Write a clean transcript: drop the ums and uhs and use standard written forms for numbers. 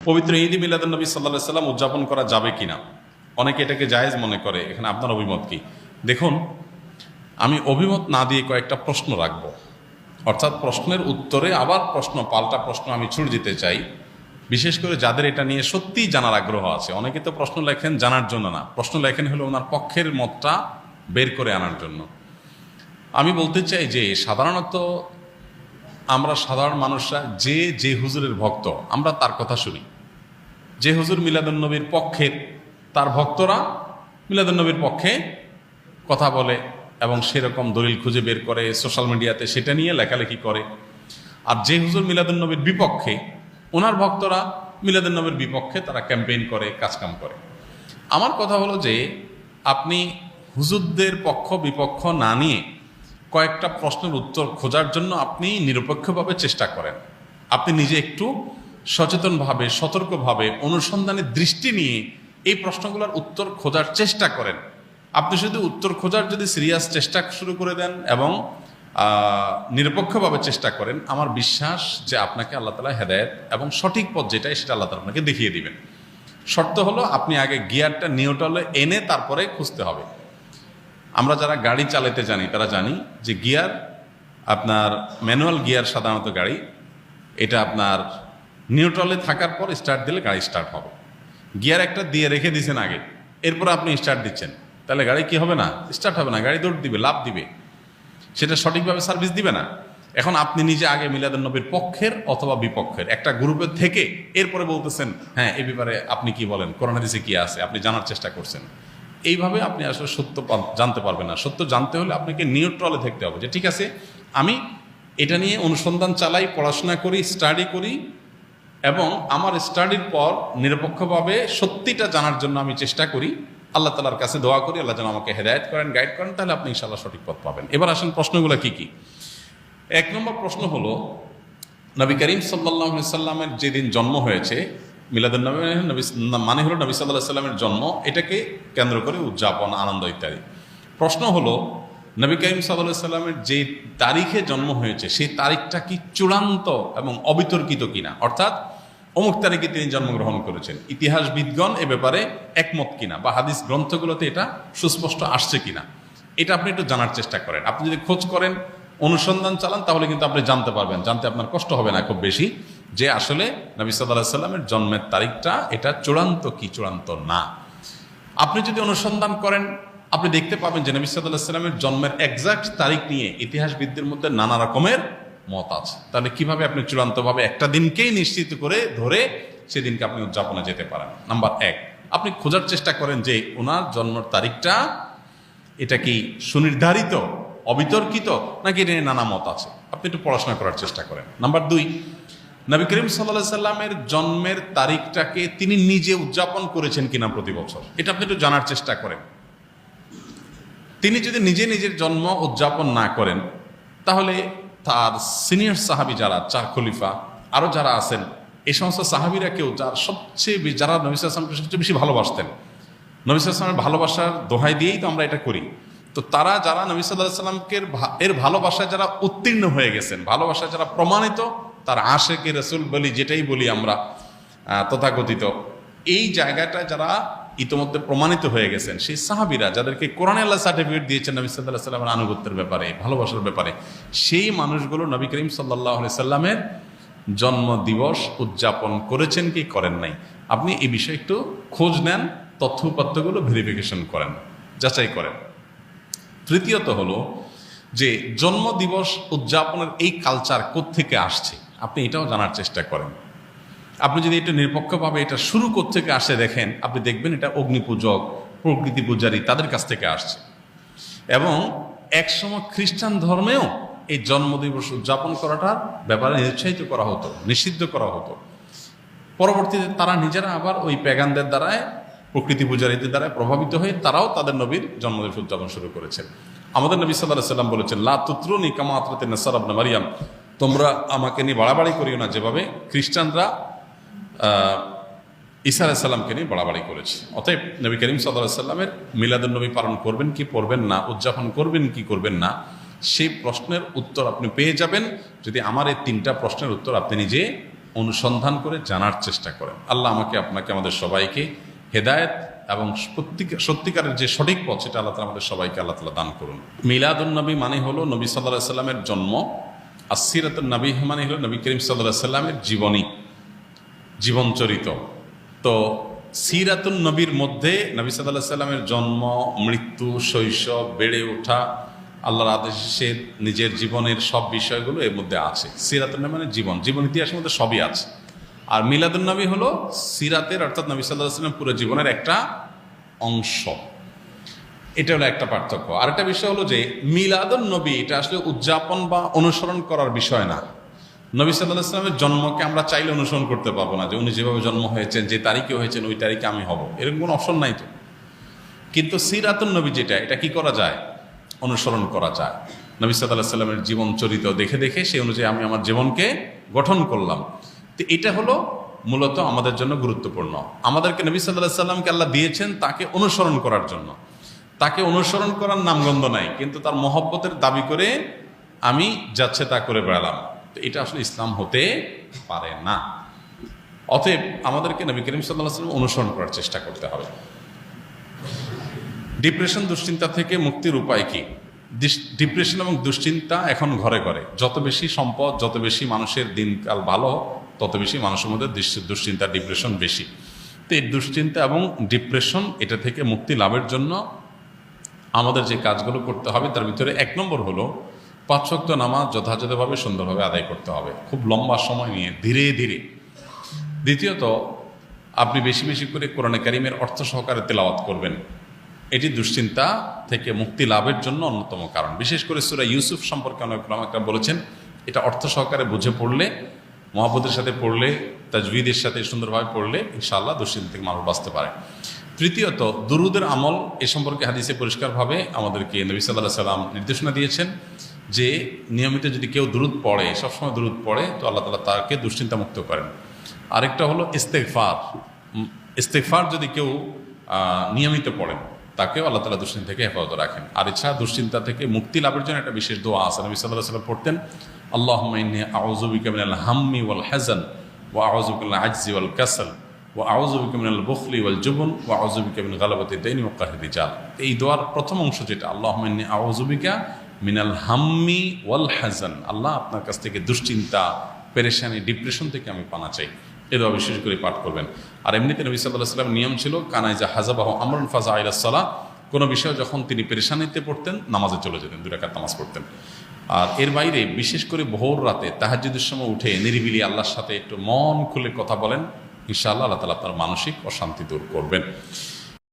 পবিত্র ঈদ মিলাদুন নবী সাল্লাল্লাহু আলাইহি সাল্লাম উদযাপন করা যাবে কিনা, অনেকে এটাকে জায়েজ মনে করে। এখানে আপনার অভিমত কি? দেখুন, আমি অভিমত না দিয়ে কয়েকটা প্রশ্ন রাখব, অর্থাৎ প্রশ্নের উত্তরে আবার পাল্টা প্রশ্ন আমি ছুড়ে দিতে চাই, বিশেষ করে যাদের এটা নিয়ে সত্যিই জানার আগ্রহ আছে। অনেকে তো প্রশ্ন লেখেন জানার জন্য না, প্রশ্ন লেখেন হলো ওনার পক্ষের মতটা বের করে আনার জন্য। আমি বলতে চাই যে সাধারণত আমরা সাধারণ মানুষরা যে হুজুরের ভক্ত, আমরা তার কথা শুনি। যে হুজুর মিলাদুন নবীর পক্ষের, তার ভক্তরা মিলাদুন নবীর পক্ষে কথা বলে এবং সেরকম দলিল খুঁজে বের করে সোশ্যাল মিডিয়াতে সেটা নিয়ে লেখালেখি করে। আর যে হুজুর মিলাদুন নবীর বিপক্ষে, ওনার ভক্তরা মিলাদুন নবীর বিপক্ষে তারা ক্যাম্পেইন করে, কাজকাম করে। আমার কথা হলো যে আপনি হুজুরদের পক্ষ বিপক্ষ না নিয়ে কয়েকটা প্রশ্নের উত্তর খোঁজার জন্য আপনি নিরপেক্ষভাবে চেষ্টা করেন। আপনি নিজে একটু সচেতনভাবে, সতর্কভাবে, অনুসন্ধানের দৃষ্টি নিয়ে এই প্রশ্নগুলোর উত্তর খোঁজার চেষ্টা করেন। আপনি শুধু উত্তর খোঁজার যদি সিরিয়াস চেষ্টা শুরু করে দেন এবং নিরপেক্ষভাবে চেষ্টা করেন, আমার বিশ্বাস যে আপনাকে আল্লাহ তাআলা হেদায়েত এবং সঠিক পথ যেটাই সেটা আল্লাহ তাআলা আপনাকে দেখিয়ে দিবেন। শর্ত হলো আপনি আগে গিয়ারটা নিউট্রালে এনে তারপরে খুঁজতে হবে। আমরা যারা গাড়ি চালাতে জানি তারা জানি যে গিয়ার, আপনার ম্যানুয়াল গিয়ার সাধারণত গাড়ি, এটা আপনার নিউট্রালে থাকার পর স্টার্ট দিলে গাড়ি স্টার্ট হবে। গিয়ার একটা দিয়ে রেখে দিয়েছেন আগে, এরপর আপনি স্টার্ট দিচ্ছেন, তাহলে গাড়ি কি হবে না? স্টার্ট হবে না, গাড়ি দৌড় দিবে, লাফ দিবে, সেটা সঠিকভাবে সার্ভিস দিবে না। এখন আপনি নিজে আগে মিলাদুন নবীর পক্ষের অথবা বিপক্ষের একটা গ্রুপের থেকে এরপরে বলতেছেন হ্যাঁ এই ব্যাপারে আপনি কি বলেন, কোরআন হাদিসে কি আছে, আপনি জানার চেষ্টা করছেন। এইভাবে আপনি আসলে সত্য জানতে পারবেন না। সত্য জানতে হলে আপনাকে নিউট্রালে থাকতে হবে, যে ঠিক আছে আমি এটা নিয়ে অনুসন্ধান চালাই, পড়াশোনা করি, স্টাডি করি এবং আমার স্টাডির পর নিরপেক্ষভাবে সত্যিটা জানার জন্য আমি চেষ্টা করি। আল্লাহ তাআলার কাছে দোয়া করি আল্লাহ যেন আমাকে হেদায়েত করেন, গাইড করেন, তাহলে আপনি ইনশাআল্লাহ সঠিক পথ পাবেন। এবার আসেন প্রশ্নগুলো কি কি। এক নম্বর প্রশ্ন হলো, নবী করিম সাল্লাল্লাহু আলাইহি সাল্লামের যেদিন জন্ম হয়েছে, মিলাদুন নবী মানে হলো নবী সাল্লাল্লাহু আলাইহি সাল্লামের জন্ম, এটাকে কেন্দ্র করে উদযাপন, আনন্দ ইত্যাদি। প্রশ্ন হলো, নবী করিম সাল্লাল্লাহু আলাইহি সাল্লামের যে তারিখে জন্ম হয়েছে সেই তারিখটা কি চূড়ান্ত এবং অবিতর্কিত কিনা, অর্থাৎ অমুক তারিখে তিনি জন্মগ্রহণ করেছেন, ইতিহাসবিদগণ এ ব্যাপারে একমত কিনা, বা হাদিস গ্রন্থগুলোতে এটা সুস্পষ্ট আসছে কিনা, এটা আপনি একটু জানার চেষ্টা করেন। আপনি যদি খোঁজ করেন, অনুসন্ধান চালান, তাহলে কিন্তু আপনি জানতে পারবেন, জানতে আপনার কষ্ট হবে না খুব বেশি, যে আসলে নবী সাল্লাল্লাহু আলাইহি সাল্লামের জন্মের তারিখটা এটা চূড়ান্ত কি চূড়ান্ত না। আপনি যদি অনুসন্ধান করেন, আপনি দেখতে পাবেন যে নবী সাল্লাল্লাহু আলাইহি সাল্লামের জন্মের এক্সাক্ট তারিখ নিয়ে ইতিহাসবিদদের মধ্যে নানা রকমের মত আছে। তাহলে কিভাবে আপনি চূড়ান্তভাবে একটা দিনকেই নিশ্চিত করে ধরে সেদিনকে আপনি উদযাপনে যেতে পারেন? নাম্বার এক, আপনি খোঁজার চেষ্টা করেন যে ওনার জন্মের তারিখটা এটা কি সুনির্ধারিত, অবিতর্কিত, নাকি এটা নিয়ে নানা মত আছে, আপনি একটু পড়াশোনা করার চেষ্টা করেন। নাম্বার দুই, নবী করিম সাল্লাল্লাহু আলাইহি সাল্লামের জন্মের তারিখটাকে তিনি নিজে উদযাপন করেছেন কিনা প্রতি বছর, এটা আপনি একটু জানার চেষ্টা করেন। তিনি যদি নিজে নিজের জন্ম উদযাপন না করেন, তাহলে তার সিনিয়র সাহাবী যারা, চার খলিফা আরও যারা আছেন, এই সমস্ত সাহাবীরা কেউ যারা নবী সাল্লাল্লাহু আলাইহি ওয়াসাল্লামকে সবচেয়ে বেশি ভালোবাসতেন, নবী সাল্লাল্লাহু আলাইহি ওয়াসাল্লামের ভালোবাসার দোহাই দিয়েই তো আমরা এটা করি, তো তারা যারা নবী সাল্লাল্লাহু আলাইহি ওয়াসাল্লামকে এর ভালোবাসায় যারা উত্তীর্ণ হয়ে গেছেন, ভালোবাসায় যারা প্রমাণিত, তার আশেকে রাসূল বলি, যেটাই বলি আমরা তথাকথিত, এই জায়গাটায় যারা ইতোমধ্যে প্রমাণিত হয়ে গেছেন, সেই সাহাবীরা যাদেরকে কোরআনে আল্লাহ সার্টিফিকেট দিয়েছেন নবী সাল্লাল্লাহু আলাইহি ওয়াসাল্লামের আনুগত্যের ব্যাপারে, ভালোবাসার ব্যাপারে, সেই মানুষগুলো নবী করিম সাল্লাল্লাহু আলাইহি সাল্লামের জন্ম দিবস উদযাপন করেছেন কি করেন নাই, আপনি এই বিষয়ে একটু খোঁজ নেন, তথ্য উপাত্তগুলো ভেরিফিকেশন করেন, যাচাই করেন। তৃতীয়ত হলো যে জন্মদিবস উদযাপনের এই কালচার কোত্থেকে আসছে, আপনি এটাও জানার চেষ্টা করেন। আপনি যদি এটা নিরপেক্ষভাবে এটা শুরু কোত্থেকে আসে দেখেন, আপনি দেখবেন এটা অগ্নিপূজক, প্রকৃতি পূজারী তাদের কাছ থেকে আসছে। এবং একসময় খ্রিস্টান ধর্মেও এই জন্মদিবস উদযাপন করাটার ব্যাপারে নিরুৎসাহিত করা হতো, নিষিদ্ধ করা হতো। পরবর্তীতে তারা নিজেরা আবার ওই প্যাগানদের দ্বারায়, প্রকৃতি পূজারীদের দ্বারা প্রভাবিত হয়ে তারাও তাদের নবীর জন্মদিবস উদযাপন শুরু করেছেন। আমাদের নবী সাল্লাল্লাহু আলাইহি ওয়াসাল্লাম বলেছেন, লা তুতরুনি কামা আতরাতিন নাসারা ইবনে মারইয়াম, তোমরা আমাকে নিয়ে বাড়াবাড়ি করিও না যেভাবে খ্রিস্টানরা ঈসা আলাইহিস সালামকে নিয়ে বাড়াবাড়ি করেছে। অতএব নবী করিম সাল্লাল্লাহু আলাইহি ওয়াসাল্লামের মিলাদুন নবী পালন করবেন কি করবেন না, উদযাপন করবেন কি করবেন না, সেই প্রশ্নের উত্তর আপনি পেয়ে যাবেন যদি আমার এই তিনটা প্রশ্নের উত্তর আপনি নিজে অনুসন্ধান করে জানার চেষ্টা করেন। আল্লাহ আমাকে আপনাকে আমাদের সবাইকে হেদায়েত এবং সত্যিকারের যে সঠিক পথ সেটা আল্লাহ তাআলা আমাদের সবাইকে আল্লাহ তাআলা দান করুন। মিলাদুন নবী মানে হলো নবী সাল্লাল্লাহু আলাইহি সাল্লামের জন্ম, আর সিরাতুন নবী মানে হলো নবী করিম সাল্লাল্লাহু আলাইহি সাল্লামের জীবনচরিত। তো সিরাতুন নবীর মধ্যে নবী সাল্লাল্লাহু আলাইহি সাল্লামের জন্ম, মৃত্যু, শৈশব, বেড়ে ওঠা, আল্লাহর আদেশে নিজের জীবনের সব বিষয়গুলো এর মধ্যে আছে। সিরাতুন নবী মানে জীবন ইতিহাসের মধ্যে সবই আছে। আর মিলাদুন নবী হলো সিরাতের অর্থাৎ নবী সাল্লাল্লাহু আলাইহি সাল্লাম পুরো জীবনের একটা অংশ। এটা হলো একটা পার্থক্য। আরেকটা বিষয় হলো যে মিলাদুন নবী এটা আসলে উদযাপন বা অনুসরণ করার বিষয় না। নবী সাল্লাল্লাহু আলাইহি সাল্লামের জন্মকে আমরা চাইলে অনুসরণ করতে পারবো না, যে উনি যেভাবে জন্ম হয়েছেন, যে তারিখে হয়েছেন, ওই তারিখে আমি হব, এরকম কোনো অপশন নাই তো। কিন্তু সিরাতুন নবী যেটা, এটা কি করা যায়? অনুসরণ করা যায়। নবী সাল্লাল্লাহু আলাইহি সাল্লামের জীবন চরিত দেখে দেখে সেই অনুযায়ী আমি আমার জীবনকে গঠন করলাম। তো এটা হলো মূলত আমাদের জন্য গুরুত্বপূর্ণ। আমাদেরকে নবী সাল্লাল্লাহু আলাইহি সাল্লামকে আল্লাহ দিয়েছেন তাকে অনুসরণ করার জন্য। তাকে অনুসরণ করার নামগন্ধ নাই, কিন্তু তার মহব্বতের দাবি করে আমি যাচ্ছে তা করে বেড়ালাম, তো এটা আসলে ইসলাম হতে পারে না। অতএব আমাদেরকে নবী করিম সাল্লাল্লাহু আলাইহি ওয়াসাল্লাম অনুসরণ করার চেষ্টা করতে হবে। ডিপ্রেশন, দুশ্চিন্তা থেকে মুক্তির উপায় কি? ডিপ্রেশন এবং দুশ্চিন্তা এখন ঘরে ঘরে। যত বেশি সম্পদ, যত বেশি মানুষের দিনকাল ভালো, তত বেশি মানুষের মধ্যে দুশ্চিন্তা, ডিপ্রেশন বেশি। তো এই দুশ্চিন্তা এবং ডিপ্রেশন এটা থেকে মুক্তি লাভের জন্য আমাদের যে কাজগুলো করতে হবে তার ভিতরে 1 নম্বর হলো 5 ওয়াক্ত নামাজ যথাযথভাবে সুন্দরভাবে আদায় করতে হবে, খুব লম্বা সময় নিয়ে, ধীরে ধীরে। দ্বিতীয়ত, আপনি বেশি বেশি করে কোরআনে কারিমের অর্থ সহকারে তেলাওয়াত করবেন। এটি দুশ্চিন্তা থেকে মুক্তি লাভের জন্য অন্যতম কারণ। বিশেষ করে সূরা ইউসুফ সম্পর্কে অনেক উলামায়ে বলেছেন, এটা অর্থ সহকারে বুঝে পড়লে, মহব্বতের সাথে পড়লে, তাজবিদের সাথে সুন্দরভাবে পড়লে ইনশাআল্লাহ দুশ্চিন্তা থেকে মানুষ বাঁচতে পারে। তৃতীয়ত, দুরুদের আমল। এ সম্পর্কে হাদিসে পরিষ্কারভাবে আমাদেরকে নবী সাল্লাল্লাহু আলাইহি সাল্লাম নির্দেশনা দিয়েছেন যে নিয়মিত যদি কেউ দুরুদ পড়ে, সবসময় দুরুদ পড়ে, তো আল্লাহ তাআলা তাকে দুশ্চিন্তা মুক্ত করেন। আরেকটা হলো ইস্তেগফার যদি কেউ নিয়মিত পড়েন, তাকেও আল্লাহ তাআলা দুশ্চিন্তা থেকে হেফাজত রাখেন। আর এছাড়া দুশ্চিন্তা থেকে মুক্তি লাভের জন্য একটা বিশেষ দোয়া আছে, নবী সাল্লাল্লাহু আলাইহি সাল্লাম পড়তেন, আল্লাহুম্মা ইন্নী আউযু বিকা মিনাল হাম্মি ওয়াল হাযান ওয়া আউযু বিকা মিনাল আজজি ওয়াল কাসাল ওয়া আউযু বিকা মিনাল বুখলি ওয়াল জুবন ওয়া আউযু বিকা মিন গালাবাতিদ দাইনি ওয়া কাহরির রিজাল। এই দোয়ার প্রথম অংশ যেটা, আল্লাহুম্মা ইন্নী আউযু বিকা মিনাল হাম্মি ওয়াল হাযান, আল্লাহ আপনার কাছ থেকে দুশ্চিন্তা, পেরেশানি, ডিপ্রেশন থেকে আমি পানা চাই, এ দোয়া বিশেষ করে পাঠ করবেন। আর এমনিতে নবী সাল্লাল্লাহু আলাইহি সাল্লামের নিয়ম ছিল, কানাইজা হাযাবাহু আমরুন ফাযা ইলাস সালাহ, কোনো বিষয় যখন তিনি পেরেশানিতে পড়তেন নামাজে চলে যেতেন, 2 রাকাত নামাজ পড়তেন। আর এর বাইরে বিশেষ করে ভোর রাতে তাহাজ্জুদের সময় উঠে নিরিবিলি আল্লাহর সাথে একটু মন খুলে কথা বলেন, ইনশাআল্লাহ আল্লাহ তাআলা আপনার মানসিক অশান্তি দূর করবেন।